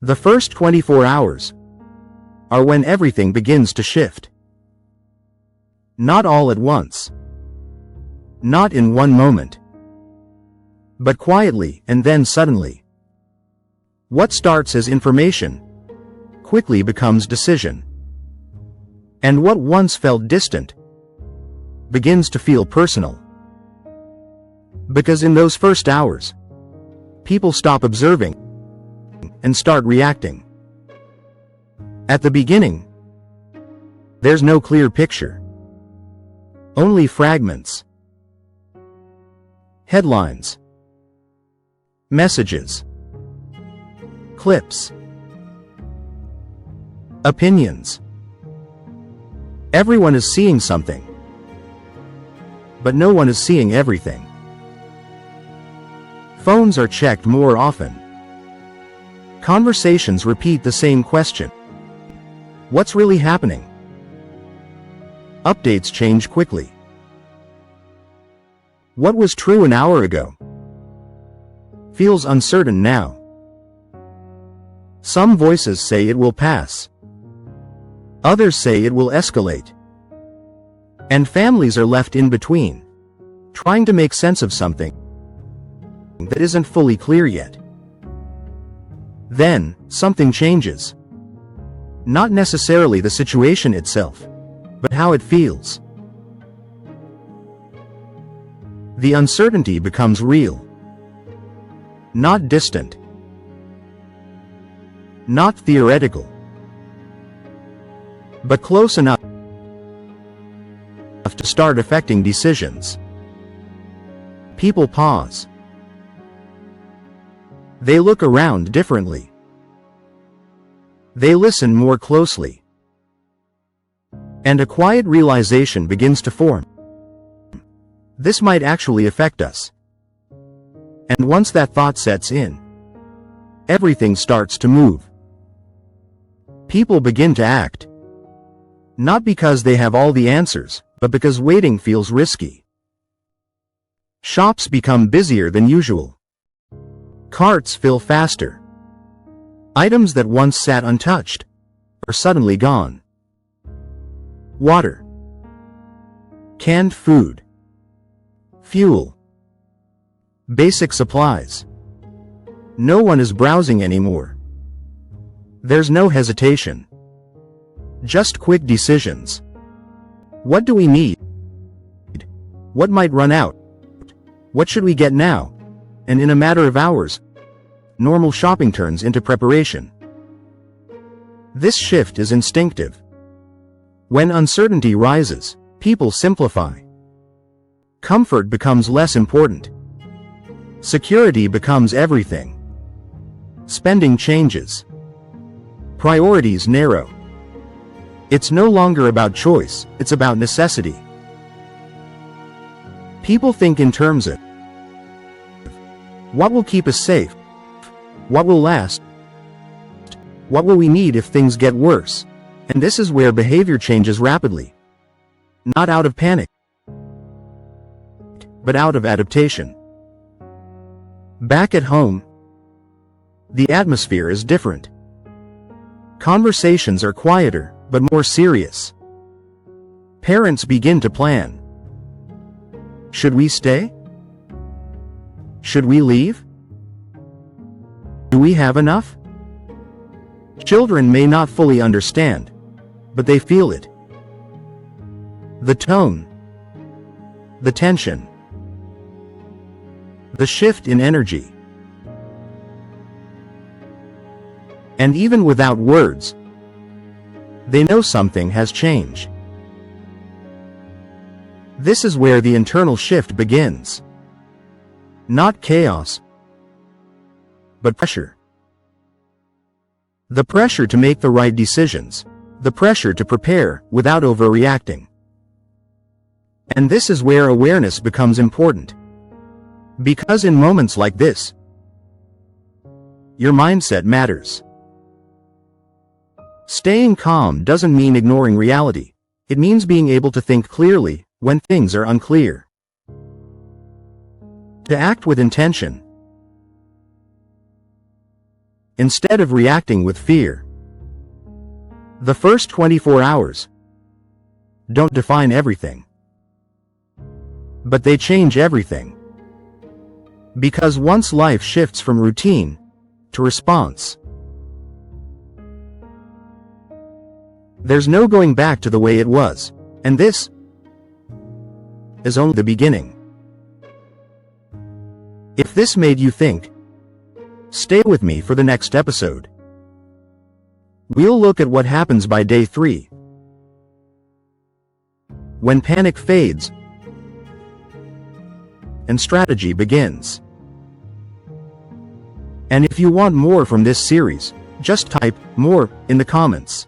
The first 24 hours are when everything begins to shift. Not all at once. Not in one moment. But quietly and then suddenly. What starts as information quickly becomes decision. And what once felt distant begins to feel personal. Because in those first hours, people stop observing and start reacting. At the beginning, there's no clear picture. Only fragments. Headlines. Messages. Clips. Opinions. Everyone is seeing something, but no one is seeing everything. Phones are checked more often. Conversations repeat the same question. What's really happening? Updates change quickly. What was true an hour ago feels uncertain now. Some voices say it will pass. Others say it will escalate. And families are left in between, trying to make sense of something that isn't fully clear yet. Then, something changes. Not necessarily the situation itself, but how it feels. The uncertainty becomes real. Not distant. Not theoretical. But close enough to start affecting decisions. People pause. They look around differently. They listen more closely. And a quiet realization begins to form. This might actually affect us. And once that thought sets in, everything starts to move. People begin to act. Not because they have all the answers, but because waiting feels risky. Shops become busier than usual. Carts fill faster. Items that once sat untouched are suddenly gone. Water. Canned food. Fuel. Basic supplies. No one is browsing anymore. There's no hesitation. Just quick decisions. What do we need? What might run out? What should we get now? And in a matter of hours, normal shopping turns into preparation. This shift is instinctive. When uncertainty rises, people simplify. Comfort becomes less important. Security becomes everything. Spending changes. Priorities narrow. It's no longer about choice, it's about necessity. People think in terms of what will keep us safe? What will last? What will we need if things get worse? And this is where behavior changes rapidly. Not out of panic, but out of adaptation. Back at home, the atmosphere is different. Conversations are quieter, but more serious. Parents begin to plan. Should we stay? Should we leave? Do we have enough? Children may not fully understand, but they feel it. The tone. The tension. The shift in energy. And even without words, they know something has changed. This is where the internal shift begins. Not chaos, but pressure. The pressure to make the right decisions. The pressure to prepare without overreacting. And this is where awareness becomes important. Because in moments like this, your mindset matters. Staying calm doesn't mean ignoring reality. It means being able to think clearly when things are unclear. To act with intention. instead of reacting with fear. The first 24 hours don't define everything, but they change everything. Because once life shifts from routine to response, there's no going back to the way it was, and this is only the beginning. If this made you think, stay with me for the next episode. We'll look at what happens by day 3, when panic fades and strategy begins. And if you want more from this series, just type "more" in the comments.